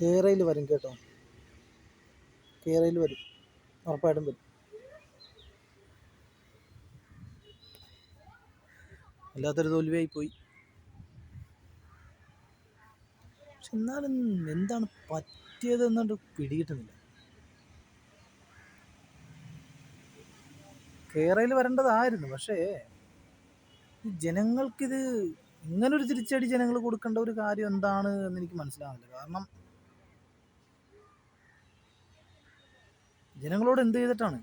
കേരയിൽ വരും കേട്ടോ. കേരയിൽ വരും, ഉറപ്പായിട്ടും വരും. വല്ലാത്തൊരു തോൽവിയായി പോയി. പക്ഷെ എന്നാലും എന്താണ് പറ്റിയതെന്നുകൊണ്ട് പിടികിട്ടുന്നില്ല. കേരയിൽ വരേണ്ടതായിരുന്നു, പക്ഷേ ഈ ജനങ്ങൾക്കിത് ഇങ്ങനൊരു തിരിച്ചടി ജനങ്ങൾ കൊടുക്കേണ്ട ഒരു കാര്യം എന്താണ് എന്ന് എനിക്ക് മനസ്സിലാവുന്നില്ല. കാരണം ജനങ്ങളോട് എന്ത് ചെയ്തിട്ടാണ്?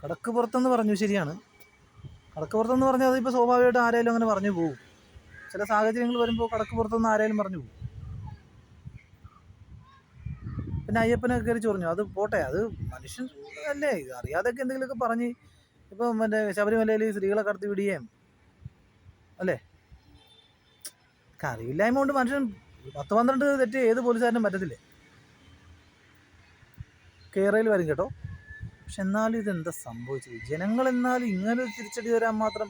കടക്ക് പുറത്തെന്ന് പറഞ്ഞു, ശരിയാണ്. കടക്ക് പുറത്തെന്ന് പറഞ്ഞാൽ അതിപ്പോൾ സ്വാഭാവികമായിട്ട് ആരെങ്കിലും അങ്ങനെ പറഞ്ഞു പോകും. ചില സാഹചര്യങ്ങൾ വരുമ്പോൾ കടക്ക് പുറത്തെന്ന് ആരെങ്കിലും പറഞ്ഞു പോകും. പിന്നെ അയ്യപ്പനൊക്കെ കയറി ചൊറിഞ്ഞു, അത് പോട്ടെ, അത് മനുഷ്യൻ അല്ലേ, അറിയാതൊക്കെ എന്തെങ്കിലുമൊക്കെ പറഞ്ഞ്. ഇപ്പം മറ്റേ ശബരിമലയിൽ സ്ത്രീകളെ കടത്തി വിടുകയും അല്ലേ, അറിവില്ലായ്മ കൊണ്ട് മനുഷ്യൻ 10-12 തെറ്റ് ഏത് പോലീസുകാരനും പറ്റത്തില്ലേ. കേരയിൽ വരും കേട്ടോ. പക്ഷെ എന്നാലും ഇതെന്താ സംഭവിച്ചത്? ജനങ്ങൾ എന്നാലും ഇങ്ങനൊരു തിരിച്ചടി തരാൻ മാത്രം.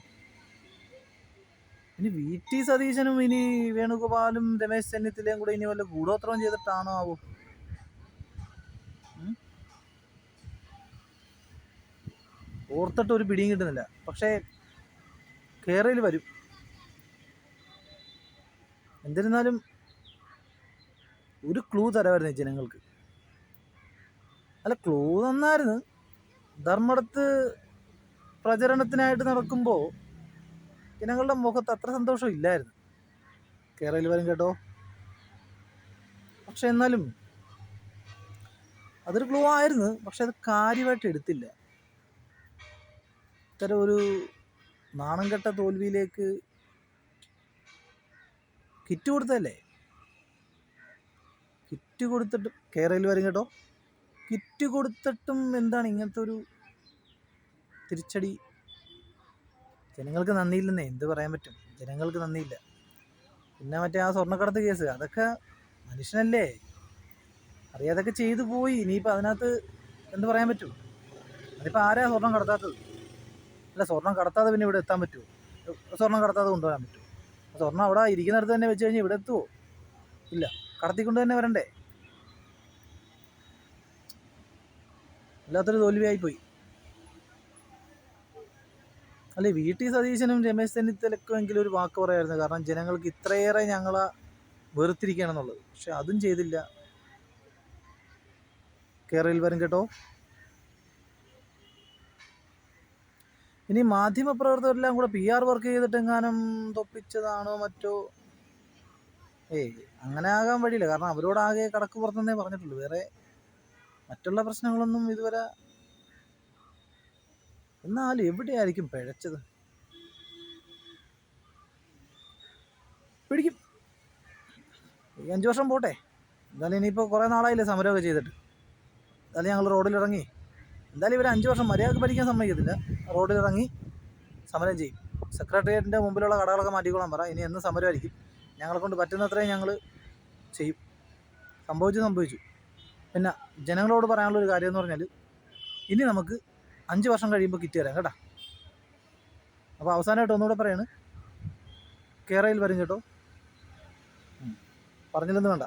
ഇനി VT സതീശനും ഇനി വേണുഗോപാലും രമേശ് ചെന്നിത്തലയും കൂടെ ഇനി വല്ല ഗൂഢോത്രം ചെയ്തിട്ടാണോ ആവോ? ഓർത്തിട്ട് ഒരു പിടിയും കിട്ടുന്നില്ല. പക്ഷേ കേരയിൽ വരും. എന്നിരുന്നാലും ഒരു ക്ലൂ തരമായിരുന്നു ജനങ്ങൾക്ക്. അല്ല, ക്ലൂ തന്നായിരുന്നു. ധർമ്മടത്ത് പ്രചരണത്തിനായിട്ട് നടക്കുമ്പോൾ ജനങ്ങളുടെ മുഖത്ത് അത്ര സന്തോഷം ഇല്ലായിരുന്നു. കേരയിൽ വരും കേട്ടോ. പക്ഷെ എന്നാലും അതൊരു ക്ലൂ ആയിരുന്നു, പക്ഷെ അത് കാര്യമായിട്ട് എടുത്തില്ല. ഇത്തരം ഒരു നാണംകെട്ട തോൽവിയിലേക്ക് കിറ്റ് കൊടുത്തല്ലേ. കിറ്റ് കൊടുത്തിട്ടും കേരയിൽ വരും കേട്ടോ. കിറ്റ് കൊടുത്തിട്ടും എന്താണ് ഇങ്ങനത്തെ ഒരു തിരിച്ചടി? ജനങ്ങൾക്ക് നന്ദിയില്ലെന്നേ, എന്ത് പറയാൻ പറ്റും? ജനങ്ങൾക്ക് നന്ദിയില്ല. പിന്നെ മറ്റേ ആ സ്വർണ്ണക്കടത്ത് കേസ്, അതൊക്കെ മനുഷ്യനല്ലേ, അറിയാതൊക്കെ ചെയ്തു പോയി. ഇനിയിപ്പോൾ അതിനകത്ത് എന്ത് പറയാൻ പറ്റും? അതിപ്പോൾ ആരാ സ്വർണം കടത്താത്തത്? അല്ല, സ്വർണം കടത്താതെ പിന്നെ ഇവിടെ എത്താൻ പറ്റുമോ? സ്വർണം കടത്താതെ കൊണ്ടുവരാൻ പറ്റുമോ? സ്വർണം അവിടെ ഇരിക്കുന്നിടത്ത് തന്നെ വെച്ച് കഴിഞ്ഞാൽ ഇവിടെ എത്തുമോ? ഇല്ല, കടത്തിക്കൊണ്ട് തന്നെ വരണ്ടേ. വല്ലാത്തൊരു തോൽവിയായിപ്പോയി. അല്ലെ, VT സതീശനും രമേശ് ചെന്നിത്തലക്കും എങ്കിലും ഒരു വാക്ക് പറയായിരുന്നു. കാരണം ജനങ്ങൾക്ക് ഇത്രയേറെ ഞങ്ങളെ വേർതിരിക്കുകയാണെന്നുള്ളത്. പക്ഷെ അതും ചെയ്തില്ല. കേരയിൽ വരും കേട്ടോ. ഇനി മാധ്യമപ്രവർത്തകരെല്ലാം കൂടെ PR വർക്ക് ചെയ്തിട്ടെങ്ങാനും തൊപ്പിച്ചതാണോ മറ്റോ? അങ്ങനെ ആകാൻ വഴിയില്ല. കാരണം അവരോടാകെ കടക്ക് പുറത്തെന്നേ പറഞ്ഞിട്ടുള്ളൂ. വേറെ മറ്റുള്ള പ്രശ്നങ്ങളൊന്നും ഇതുവരെ. എന്നാലും എവിടെയായിരിക്കും പിഴച്ചത്? പിടിക്കും. 5 വർഷം പോട്ടെ. എന്തായാലും ഇനിയിപ്പോൾ കുറേ നാളായില്ലേ സമരമൊക്കെ ചെയ്തിട്ട്. എന്തായാലും ഞങ്ങൾ റോഡിലിറങ്ങി. എന്തായാലും ഇവർ 5 വർഷം മര്യാദക്ക് ഭരിക്കാൻ സമ്മതിക്കത്തില്ല. റോഡിലിറങ്ങി സമരം ചെയ്യും. സെക്രട്ടേറിയറ്റിൻ്റെ മുമ്പിലുള്ള കടകളൊക്കെ മാറ്റിക്കോളാൻ പറ. ഇനി എന്ന് സമരമായിരിക്കും. ഞങ്ങളെ കൊണ്ട് പറ്റുന്നത്രയും ഞങ്ങൾ ചെയ്യും. സംഭവിച്ചു. പിന്നെ ജനങ്ങളോട് പറയാനുള്ളൊരു കാര്യം എന്ന് പറഞ്ഞാൽ, ഇനി നമുക്ക് 5 വർഷം കഴിയുമ്പോൾ കിറ്റ് തരാം കേട്ടോ. അപ്പോൾ അവസാനമായിട്ട് ഒന്നുകൂടെ പറയാണ്, കേരയിൽ വരും കേട്ടോ. പറഞ്ഞില്ലെന്ന് വേണ്ട.